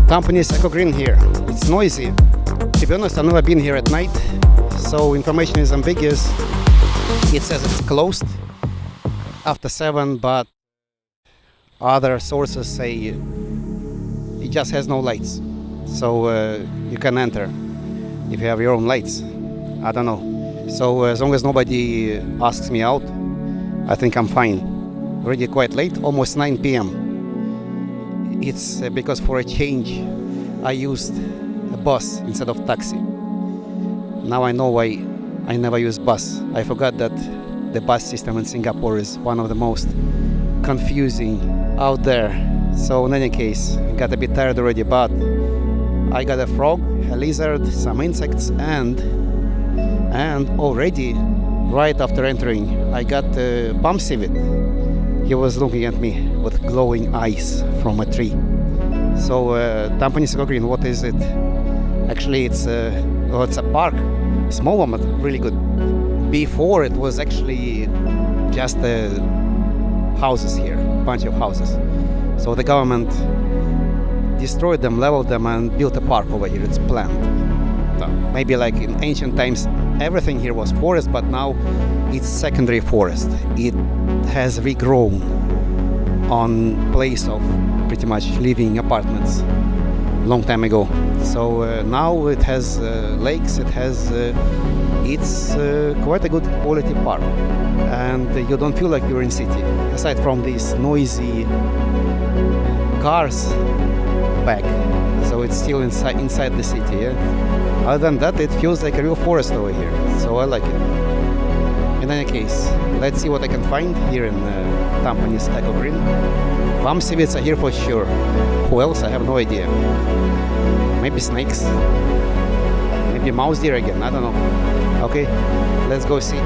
Tampines Eco Green here. It's noisy. To be honest, I've never been here at night, so information is ambiguous. It says it's closed after 7, but other sources say it just has no lights. So you can enter if you have your own lights. I don't know. So as long as nobody asks me out, I think I'm fine. Already quite late, almost 9 p.m. It's because for a change I used a bus instead of taxi. Now I know why I never use bus. I forgot that the bus system in Singapore is one of the most confusing out there. So in any case, I got a bit tired already, but I got a frog, a lizard, some insects, and already right after entering I got a palm civet. He was looking at me with glowing eyes from a tree. So Tampines Eco Green, what is it? Actually, it's a park, small one, but really good. Before it was actually just houses here, a bunch of houses. So the government destroyed them, leveled them, and built a park over here. It's planned. So maybe like in ancient times, everything here was forest, but now it's secondary forest. It has regrown on place of pretty much living apartments long time ago. So now it has lakes, it's quite a good quality park, and you don't feel like you're in city, aside from these noisy cars back. So it's still inside the city, yeah? Other than that, it feels like a real forest over here, so I like it. In any case, let's see what I can find here in Tampines Eco Green. Palm civets are here for sure. Who else? I have no idea. Maybe snakes. Maybe mouse deer again. I don't know. Okay, let's go see.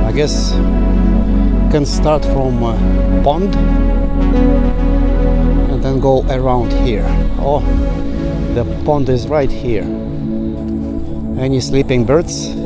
I guess can start from pond and then go around here. Oh, the pond is right here. Any sleeping birds?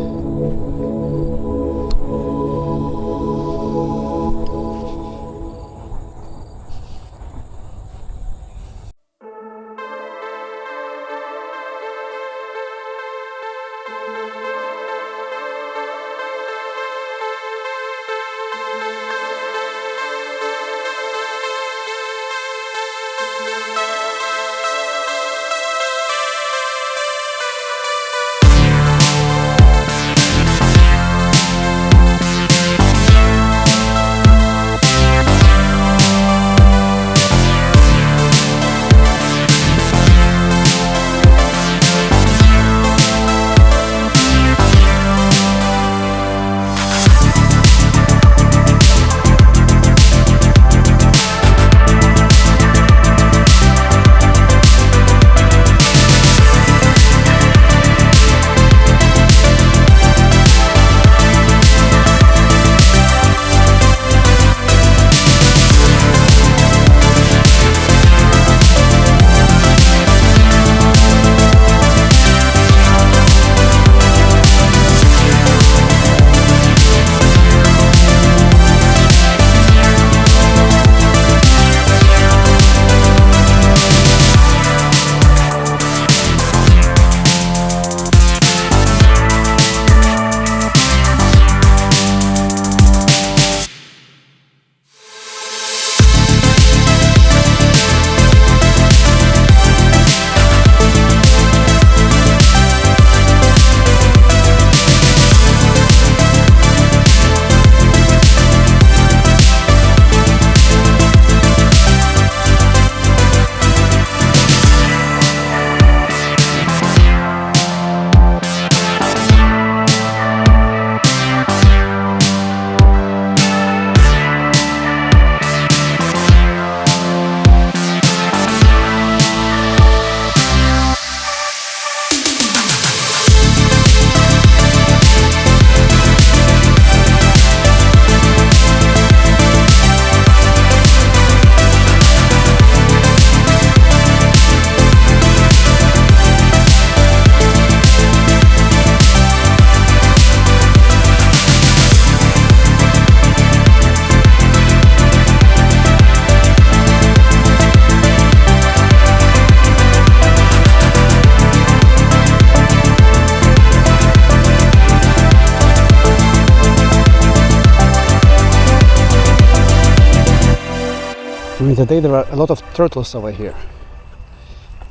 today there are a lot of turtles over here.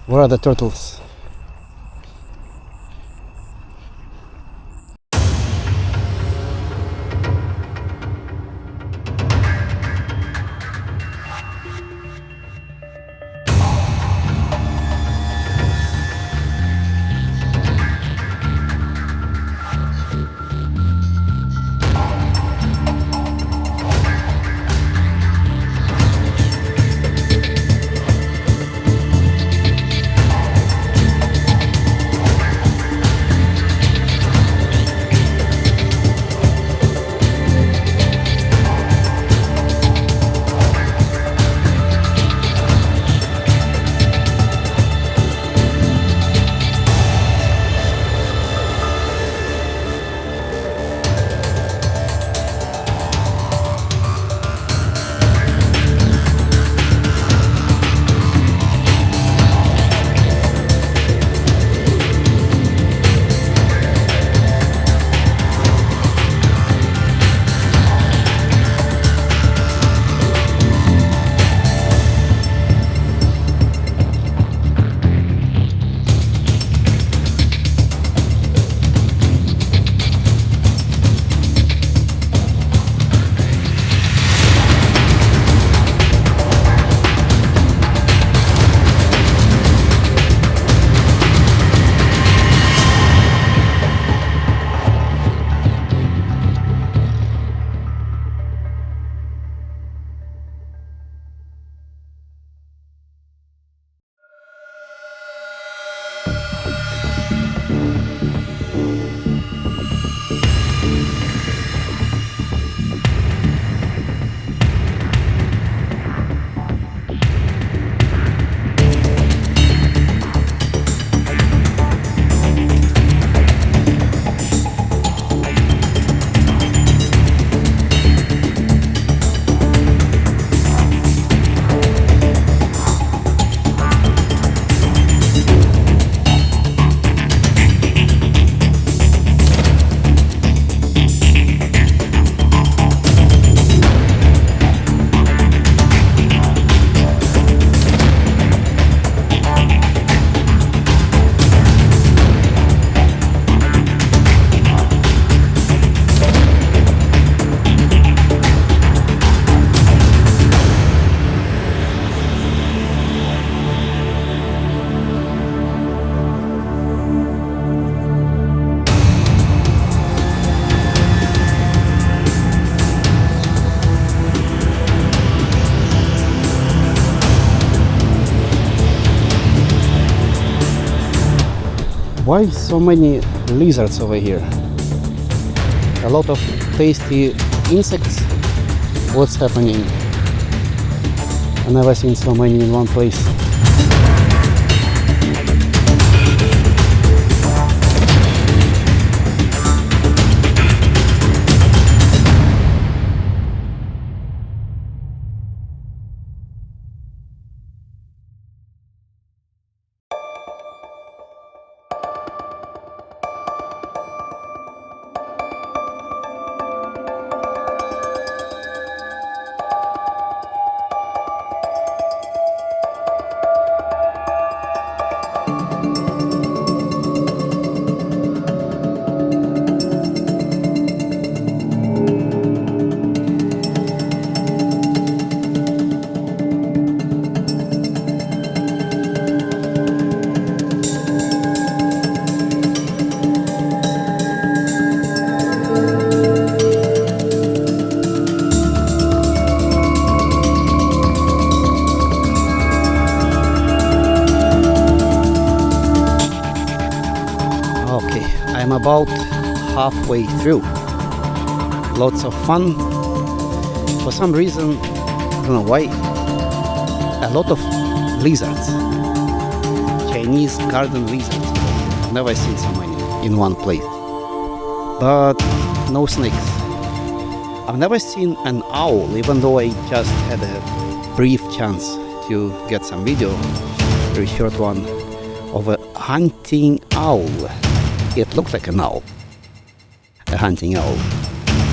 Where are the turtles? Why so many lizards over here? A lot of tasty insects. What's happening? I've never seen so many in one place. I'm about halfway through. Lots of fun. For some reason, I don't know why, a lot of lizards. Chinese garden lizards. I've never seen so many in one place. But no snakes. I've never seen an owl, even though I just had a brief chance to get some video, very short one, of a hunting owl. It looked like an owl, a hunting owl.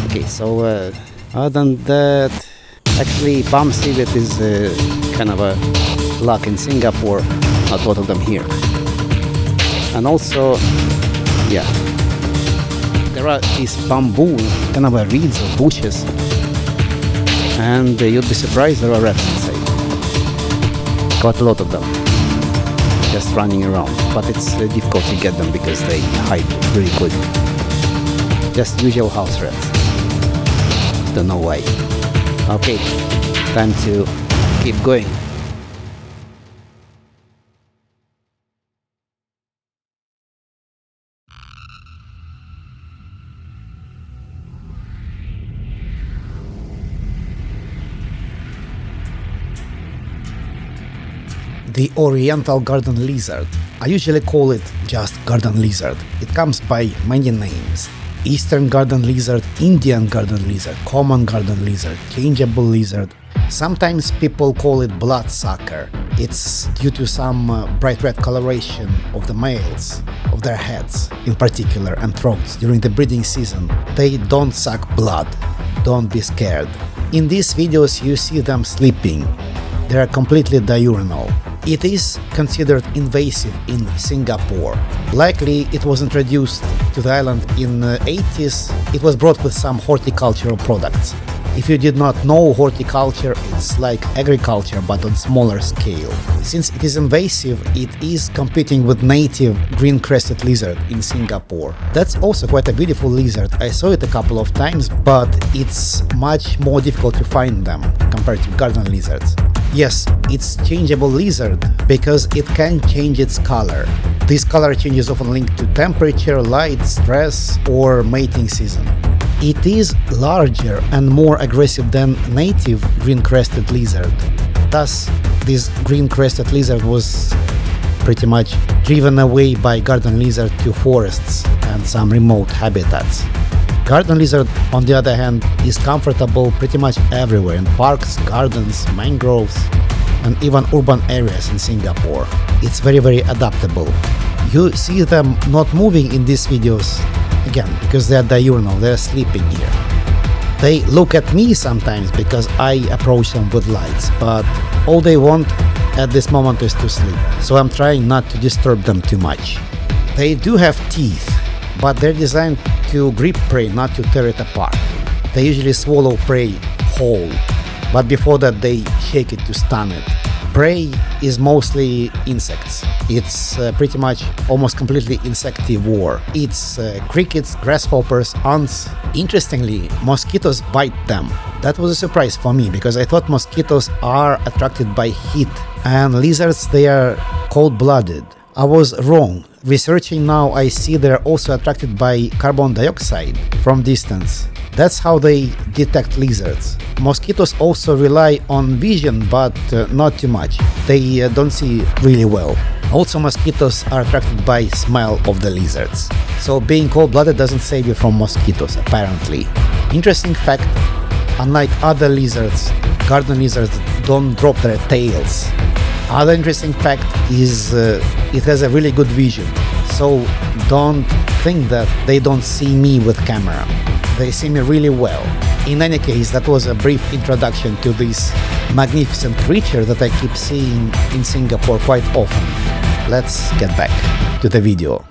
Okay, so other than that, Actually, palm civet is kind of a luck in Singapore, not a lot of them here. And also, yeah, there are these bamboo, kind of a reeds or bushes, and you'd be surprised there are rats inside. Got a lot of them, just running around, but it's difficult to get them because they hide really quick. Just usual house rats. Don't know why. Okay, time to keep going. The Oriental garden lizard. I usually call it just garden lizard. It comes by many names. Eastern garden lizard, Indian garden lizard, common garden lizard, changeable lizard. Sometimes people call it bloodsucker. It's due to some bright red coloration of the males, of their heads in particular, and throats during the breeding season. They don't suck blood. Don't be scared. In these videos you see them sleeping. They are completely diurnal. It is considered invasive in Singapore. Likely it was introduced to the island in the 80s. It was brought with some horticultural products. If you did not know horticulture, it's like agriculture but on smaller scale. Since it is invasive, it is competing with native green-crested lizard in Singapore. That's also quite a beautiful lizard. I saw it a couple of times, but it's much more difficult to find them compared to garden lizards. Yes, it's changeable lizard because it can change its color. This color change is often linked to temperature, light, stress, or mating season. It is larger and more aggressive than native green-crested lizard. Thus, this green-crested lizard was pretty much driven away by garden lizard to forests and some remote habitats. Garden lizard, on the other hand, is comfortable pretty much everywhere in parks, gardens, mangroves, and even urban areas in Singapore. It's very adaptable. You see them not moving in these videos, again, because they are diurnal, they are sleeping here. They look at me sometimes because I approach them with lights, but all they want at this moment is to sleep, so I'm trying not to disturb them too much. They do have teeth, but they're designed to grip prey, not to tear it apart. They usually swallow prey whole, but before that they shake it to stun it. Prey is mostly insects. It's pretty much almost completely insectivore. It's crickets, grasshoppers, ants. Interestingly, mosquitoes bite them. That was a surprise for me because I thought mosquitoes are attracted by heat, and lizards, they are cold-blooded. I was wrong. Researching now, I see they're also attracted by carbon dioxide from distance. That's how they detect lizards. Mosquitoes also rely on vision, but not too much. They don't see really well. Also, mosquitoes are attracted by smell of the lizards. So being cold-blooded doesn't save you from mosquitoes, apparently. Interesting fact, unlike other lizards, garden lizards don't drop their tails. Other interesting fact is it has a really good vision, so don't think that they don't see me with camera. They see me really well. In any case, that was a brief introduction to this magnificent creature that I keep seeing in Singapore quite often. Let's get back to the video.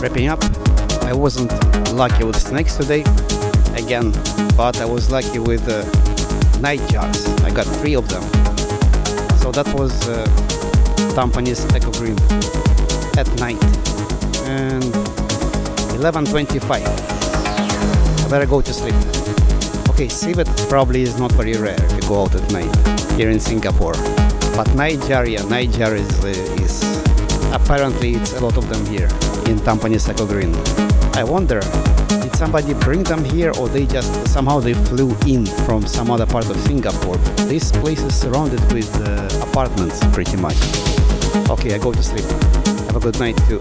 Wrapping up, I wasn't lucky with snakes today again, but I was lucky with nightjars. I got 3 of them. So that was Tampines Eco Green at night, and 11:25. I better go to sleep. Okay, Civets probably is not very rare if you go out at night here in Singapore, but nightjar, yeah, nightjar is apparently it's a lot of them here in Tampines Eco Green. I wonder, did somebody bring them here, or they just somehow they flew in from some other part of Singapore? This place is surrounded with apartments pretty much. Okay, I go to sleep. Have a good night too.